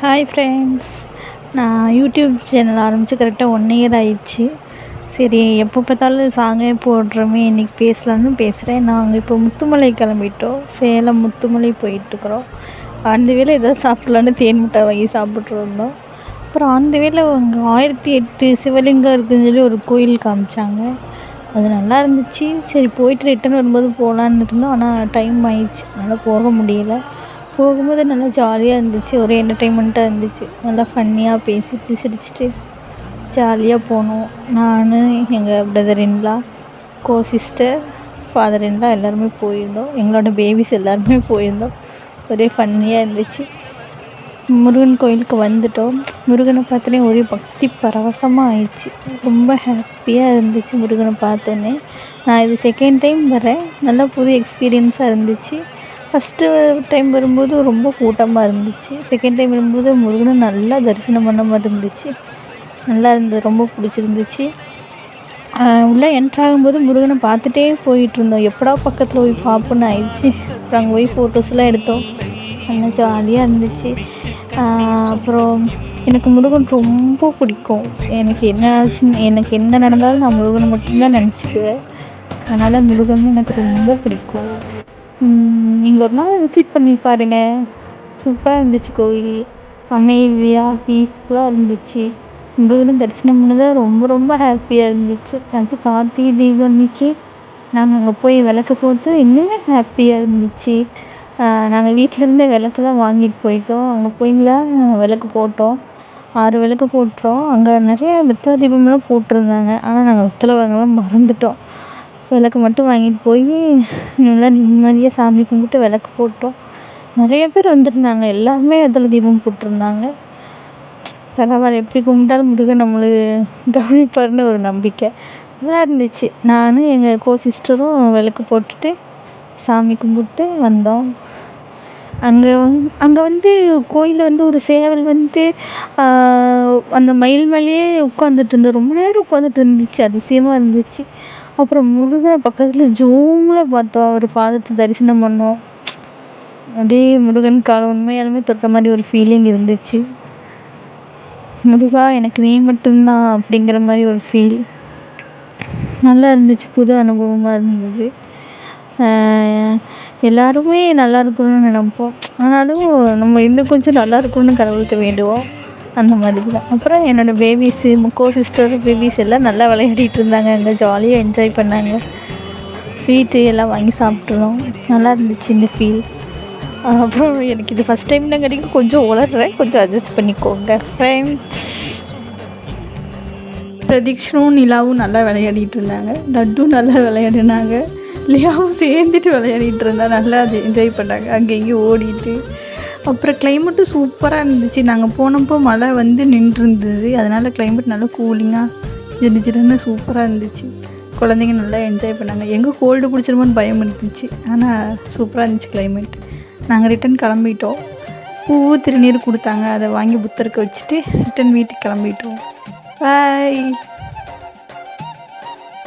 Hi friends. நான் YouTube channel ஆரம்பித்து கரெக்டாக 1 இயர் ஆயிடுச்சு. சரி, எப்போ பார்த்தாலும் சாங்கே போடுறோமே, இன்றைக்கி பேசலான்னு பேசுகிறேன். நாங்கள் இப்போ முத்துமலை கிளம்பிட்டோம். சேலம் முத்துமலை போயிட்டுருக்குறோம். அந்த வேளை எதாவது சாப்பிட்லான்னு தேன் மிட்டாய் வாங்கி சாப்பிட்டு இருந்தோம். அப்புறம் அந்த வேளை அங்கே 1008 சிவலிங்கம் இருக்குதுன்னு சொல்லி ஒரு கோயில் காமிச்சாங்க. அது நல்லா இருந்துச்சு. சரி, போயிட்டு ரிட்டன் வரும்போது போகலான்னு இருந்தோம். ஆனால் டைம் ஆயிடுச்சு, அதனால் போக முடியல. போகும்போது நல்லா ஜாலியாக இருந்துச்சு. ஒரே என்டர்டெயின்மெண்ட்டாக இருந்துச்சு. நல்லா ஃபன்னியாக பேசிட்டு சிரிச்சிட்டு ஜாலியாக போனோம். நான், எங்கள் brother in-law, sister, father in-law எல்லாருமே போயிருந்தோம். எங்களோட பேபிஸ் எல்லாருமே போயிருந்தோம். ஒரே ஃபன்னியாக இருந்துச்சு. முருகன் கோயிலுக்கு வந்துட்டோம். முருகனை பார்த்தோன்னே ஒரே பக்தி பரவசமாக ஆயிடுச்சு. ரொம்ப ஹாப்பியாக இருந்துச்சு முருகனை பார்த்தோன்னே. நான் இது செகண்ட் டைம் வரேன். நல்லா புது எக்ஸ்பீரியன்ஸாக இருந்துச்சு. ஃபஸ்ட்டு டைம் வரும்போது ரொம்ப கூட்டமாக இருந்துச்சு. செகண்ட் டைம் வரும்போது முருகனை நல்லா தரிசனம் பண்ண மாதிரி இருந்துச்சு. நல்லா இருந்தது, ரொம்ப பிடிச்சிருந்துச்சு. உள்ளே என்ட்ராகும்போது முருகனை பார்த்துட்டே போயிட்டுருந்தோம். எப்படா பக்கத்தில் போய் பார்ப்போன்னு ஆயிடுச்சு. அப்புறம் அங்கே போய் ஃபோட்டோஸ்லாம் எடுத்தோம். நல்லா ஜாலியாக இருந்துச்சு. அப்புறம் எனக்கு முருகன் ரொம்ப பிடிக்கும். எனக்கு என்ன ஆச்சுன்னு, எனக்கு என்ன நடந்தாலும் நான் முருகனை மட்டும்தான் நினச்சிக்குவேன். அதனால் முருகன் எனக்கு ரொம்ப பிடிக்கும். நீங்கள் ஒரு நாள் விசிட் பண்ணி பாருங்கள். சூப்பராக இருந்துச்சு கோயில். அமைதியாக பீஸ்ஃபுல்லாக இருந்துச்சு. முருகன் தரிசனம் பண்ணதான் ரொம்ப ரொம்ப ஹாப்பியாக இருந்துச்சு. அது கார்த்திகை தீபம் அன்றைக்கி நாங்கள் அங்கே போய் விளக்கு போட்டு இன்னுமே ஹாப்பியாக இருந்துச்சு. நாங்கள் வீட்டிலேருந்தே விளக்குலாம் வாங்கிட்டு போயிட்டோம். அங்கே போய்லாம் விளக்கு போட்டோம். 6 விளக்கு போட்டோம். அங்கே நிறைய வெத்தலை தீபம்லாம் போட்டிருந்தாங்க. ஆனால் நாங்கள் வெத்தலை வாங்கலாம் மறந்துட்டோம். விளக்கு மட்டும் வாங்கிட்டு போய் நல்லா நிம்மதியாக சாமி கும்பிட்டு விளக்கு போட்டோம். நிறைய பேர் வந்துருந்தாங்க. எல்லாருமே வெத்தலை தீபம் போட்டிருந்தாங்க. பரவாயில்ல, எப்படி கும்பிட்டாலும் முருகன் நம்மளுக்கு கவனிப்பார்னு ஒரு நம்பிக்கை. நல்லா இருந்துச்சு. நானும் எங்கள் சிஸ்டரும் விளக்கு போட்டுட்டு சாமி கும்பிட்டு வந்தோம். அங்கே வந்து கோயிலில் ஒரு சேவல் அந்த மயில் மேலேயே உட்காந்துட்டு இருந்தது. ரொம்ப நேரம் உட்காந்துட்டு இருந்துச்சு. அதிசயமாக இருந்துச்சு. அப்புறம் முருகன் பக்கத்தில் ஜூமில் பார்த்தோம். அவர் பாதத்தை தரிசனம் பண்ணோம். அப்படியே முருகன் காலம் உண்மையாலுமே தொட்ட மாதிரி ஒரு ஃபீலிங் இருந்துச்சு. முருகா, எனக்கு நீ மட்டும்தான் அப்படிங்கிற மாதிரி ஒரு ஃபீல். நல்லா இருந்துச்சு. புது அனுபவமாக இருந்தது. எல்லாருமே நல்லா இருக்கணும்னு நினைப்போம். ஆனாலும் நம்ம இன்னும் கொஞ்சம் நல்லா இருக்கணும்னு கடவுள்கிட்ட வேண்டுவோம். அந்த மாதிரி தான். அப்புறம் என்னோடய பேபிஸு, சிஸ்டர் பேபிஸ் எல்லாம் நல்லா விளையாடிட்டு இருந்தாங்க. அங்கே ஜாலியாக என்ஜாய் பண்ணாங்க. ஸ்வீட்டு எல்லாம் வாங்கி சாப்பிட்றோம். நல்லா இருந்துச்சு இந்த ஃபீல். அப்புறம் எனக்கு இது ஃபஸ்ட் டைம் தான் கிடைக்கும். கொஞ்சம் உளர்றேன், கொஞ்சம் அட்ஜஸ்ட் பண்ணிக்கோங்க ஃப்ரெண்ட்ஸ். பிரதீக்ஷனும் நிலாவும் நல்லா விளையாடிட்டு இருந்தாங்க. லட்டும் நல்லா விளையாடினாங்க. லியாவும் சேர்ந்துட்டு விளையாடிட்டு இருந்தா. நல்லா அது என்ஜாய் பண்ணாங்க. அங்கே இங்கேயும் ஓடிட்டு. அப்புறம் கிளைமேட்டும் சூப்பராக இருந்துச்சு. நாங்கள் போனப்போ மழை நின்றுருந்தது. அதனால் கிளைமேட் நல்லா கூலிங்காக ஜில்லுன்னு சூப்பராக இருந்துச்சு. குழந்தைங்க நல்லா என்ஜாய் பண்ணாங்க. எங்கே கோல்டு பிடிச்சிருமோன்னு பயம் இருந்துச்சு. ஆனால் சூப்பராக இருந்துச்சு கிளைமேட். நாங்கள் ரிட்டன் கிளம்பிட்டோம். பூ திருநீர் கொடுத்தாங்க. அதை வாங்கி புத்தருக்கு வச்சுட்டு ரிட்டன் வீட்டுக்கு கிளம்பிட்டோம். பாய்.